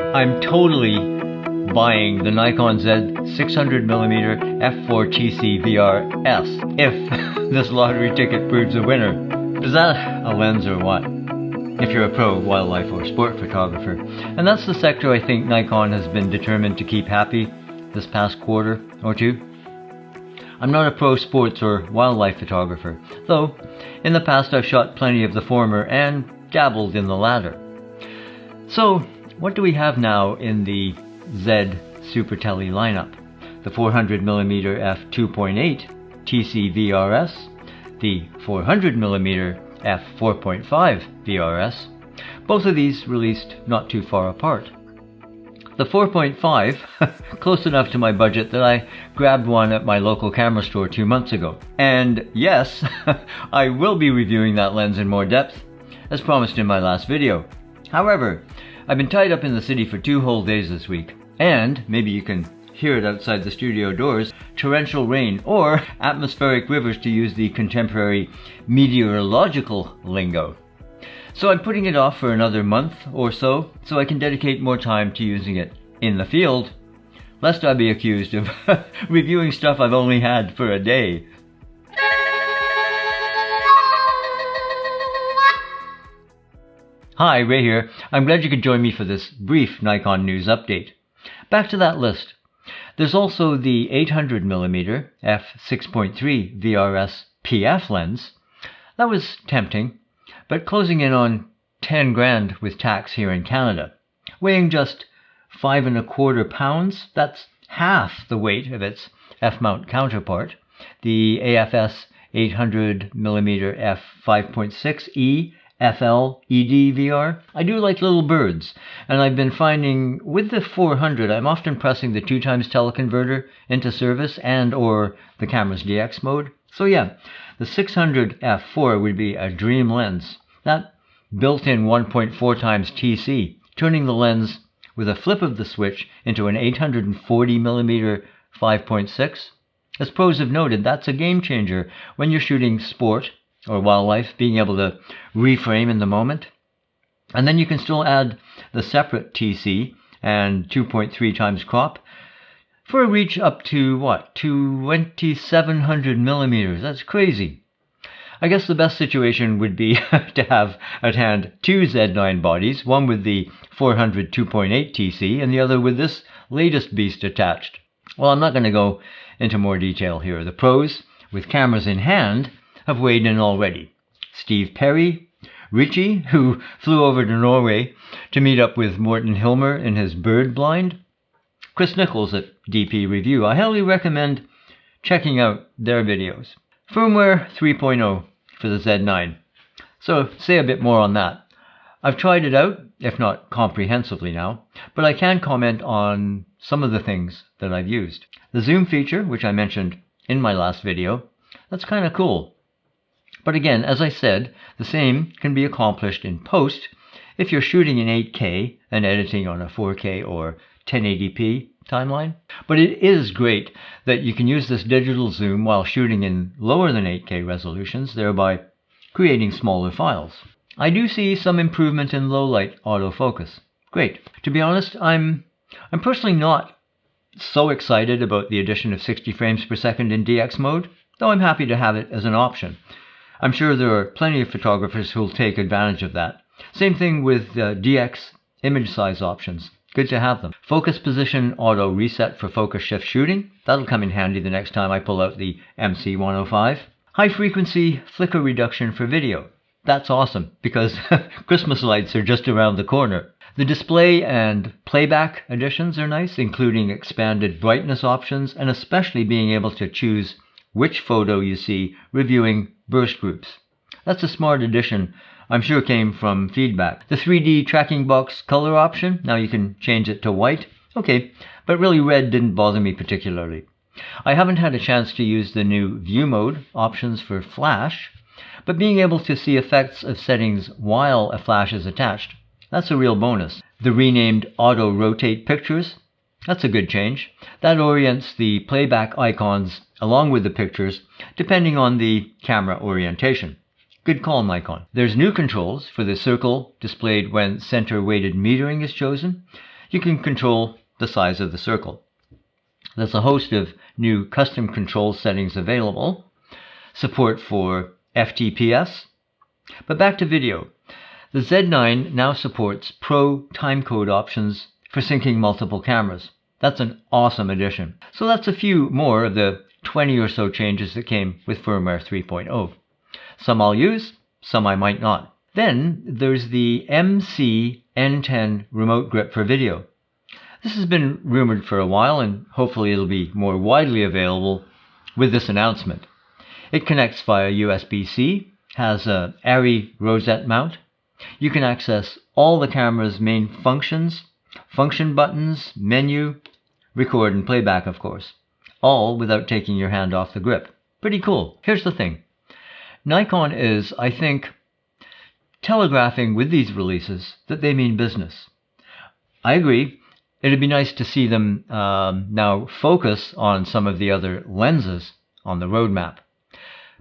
I'm totally buying the Nikon Z600mm f4 TC VRS if this lottery ticket proves a winner. Is that a lens or what? If you're a pro wildlife or sport photographer. And that's the sector I think Nikon has been determined to keep happy this past quarter or two. I'm not a pro sports or wildlife photographer, though in the past I've shot plenty of the former and dabbled in the latter. So, what do we have now in the Z Super Tele lineup? The 400mm f2.8 TC VRS, the 400mm f4.5 VRS, both of these released not too far apart. The 4.5, close enough to my budget that I grabbed one at my local camera store 2 months ago. And yes, I will be reviewing that lens in more depth, as promised in my last video. However, I've been tied up in the city for 2 whole days this week, and maybe you can hear it outside the studio doors, torrential rain, or atmospheric rivers to use the contemporary meteorological lingo. So I'm putting it off for another month or so I can dedicate more time to using it in the field, lest I be accused of reviewing stuff I've only had for a day. Hi, Ray here. I'm glad you could join me for this brief Nikon news update. Back to that list. There's also the 800mm f6.3 VRS PF lens. That was tempting, but closing in on 10 grand with tax here in Canada. Weighing just 5¼ pounds, that's half the weight of its F-mount counterpart, the AFS 800mm f5.6E FL ED VR. I do like little birds, and I've been finding with the 400 I'm often pressing the 2x teleconverter into service and or the camera's DX mode. So yeah, the 600 f4 would be a dream lens. That built-in 1.4x TC, turning the lens with a flip of the switch into an 840mm 5.6. As pros have noted, that's a game changer when you're shooting sport or wildlife, being able to reframe in the moment. And then you can still add the separate TC and 2.3x crop for a reach up to, 2700mm. That's crazy. I guess the best situation would be to have at hand 2 Z9 bodies, one with the 400 2.8 TC and the other with this latest beast attached. Well, I'm not going to go into more detail here. The pros, with cameras in hand, have weighed in already. Steve Perry, Richie, who flew over to Norway to meet up with Morten Hilmer in his bird blind, Chris Nichols at DP Review. I highly recommend checking out their videos. Firmware 3.0 for the Z9. So say a bit more on that. I've tried it out, if not comprehensively now, but I can comment on some of the things that I've used. The zoom feature, which I mentioned in my last video, that's kind of cool. But again, as I said, the same can be accomplished in post if you're shooting in 8K and editing on a 4K or 1080p timeline. But it is great that you can use this digital zoom while shooting in lower than 8K resolutions, thereby creating smaller files. I do see some improvement in low light autofocus. Great. To be honest, I'm personally not so excited about the addition of 60 frames per second in DX mode, though I'm happy to have it as an option. I'm sure there are plenty of photographers who'll take advantage of that. Same thing with DX image size options. Good to have them. Focus position auto reset for focus shift shooting. That'll come in handy the next time I pull out the MC-105. High frequency flicker reduction for video. That's awesome because Christmas lights are just around the corner. The display and playback additions are nice, including expanded brightness options and especially being able to choose which photo you see reviewing burst groups. That's a smart addition, I'm sure came from feedback. The 3D tracking box color option, now you can change it to white. Okay, but really red didn't bother me particularly. I haven't had a chance to use the new view mode options for flash, but being able to see effects of settings while a flash is attached, that's a real bonus. The renamed auto rotate pictures, that's a good change. That orients the playback icons along with the pictures depending on the camera orientation. Good call, Nikon. There's new controls for the circle displayed when center weighted metering is chosen. you can control the size of the circle. There's a host of new custom control settings available, support for FTPS. But back to video. The Z9 now supports Pro timecode options for syncing multiple cameras. That's an awesome addition. So that's a few more of the 20 or so changes that came with Firmware 3.0. Some I'll use, some I might not. Then there's the MC-N10 Remote Grip for video. This has been rumored for a while, and hopefully it'll be more widely available with this announcement. It connects via USB-C, has a ARRI rosette mount. You can access all the camera's main functions, function buttons, menu, record and playback, of course, all without taking your hand off the grip. Pretty cool. Here's the thing. Nikon is, I think, telegraphing with these releases that they mean business. I agree. It'd be nice to see them now focus on some of the other lenses on the roadmap,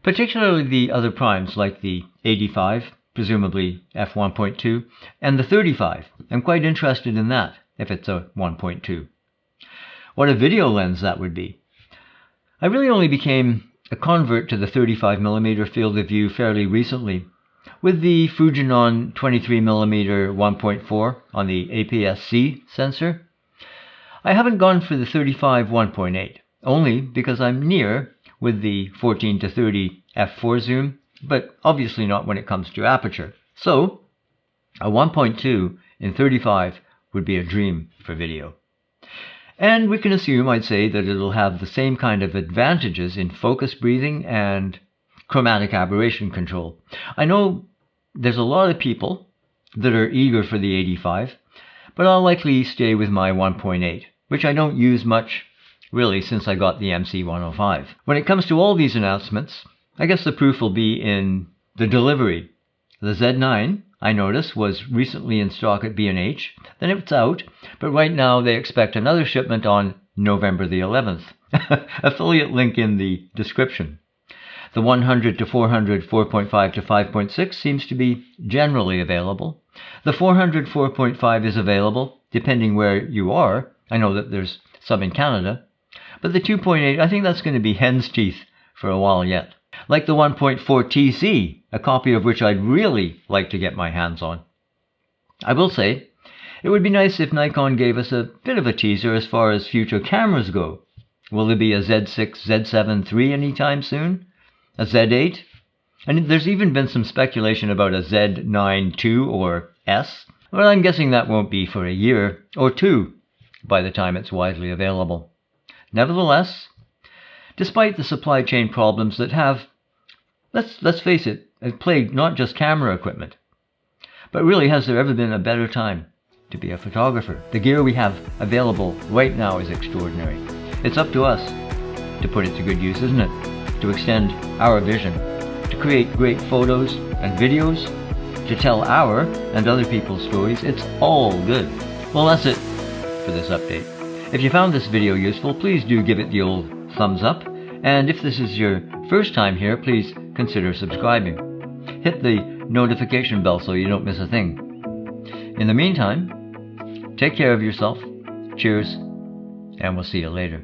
particularly the other primes like the 85, presumably f1.2, and the 35. I'm quite interested in that, if it's a 1.2. What a video lens that would be. I really only became a convert to the 35mm field of view fairly recently, with the Fujinon 23mm 1.4 on the APS-C sensor. I haven't gone for the 35 1.8, only because I'm near with the 14 to 30 f4 zoom, but obviously not when it comes to aperture. So, a 1.2 in 35 would be a dream for video. And we can assume, I'd say, that it'll have the same kind of advantages in focus breathing and chromatic aberration control. I know there's a lot of people that are eager for the 85, but I'll likely stay with my 1.8, which I don't use much, really, since I got the MC-105. When it comes to all these announcements, I guess the proof will be in the delivery. The Z9, I noticed, was recently in stock at B&H, then it's out, but right now they expect another shipment on November the 11th. Affiliate link in the description. The 100 to 400 4.5 to 5.6 seems to be generally available. The 400 4.5 is available, depending where you are. I know that there's some in Canada. But the 2.8, I think that's going to be hen's teeth for a while yet. Like the 1.4 TC, a copy of which I'd really like to get my hands on. I will say, it would be nice if Nikon gave us a bit of a teaser as far as future cameras go. Will there be a Z6, Z7 III anytime soon? A Z8? And there's even been some speculation about a Z9 II or S. Well, I'm guessing that won't be for a year or two by the time it's widely available. Nevertheless, despite the supply chain problems that have, let's face it, have plagued not just camera equipment, but really, has there ever been a better time to be a photographer? The gear we have available right now is extraordinary. It's up to us to put it to good use, isn't it? To extend our vision, to create great photos and videos, to tell our and other people's stories. It's all good. Well, that's it for this update. If you found this video useful, please do give it the old thumbs up. And if this is your first time here, please consider subscribing. Hit the notification bell so you don't miss a thing. In the meantime, take care of yourself. Cheers, and we'll see you later.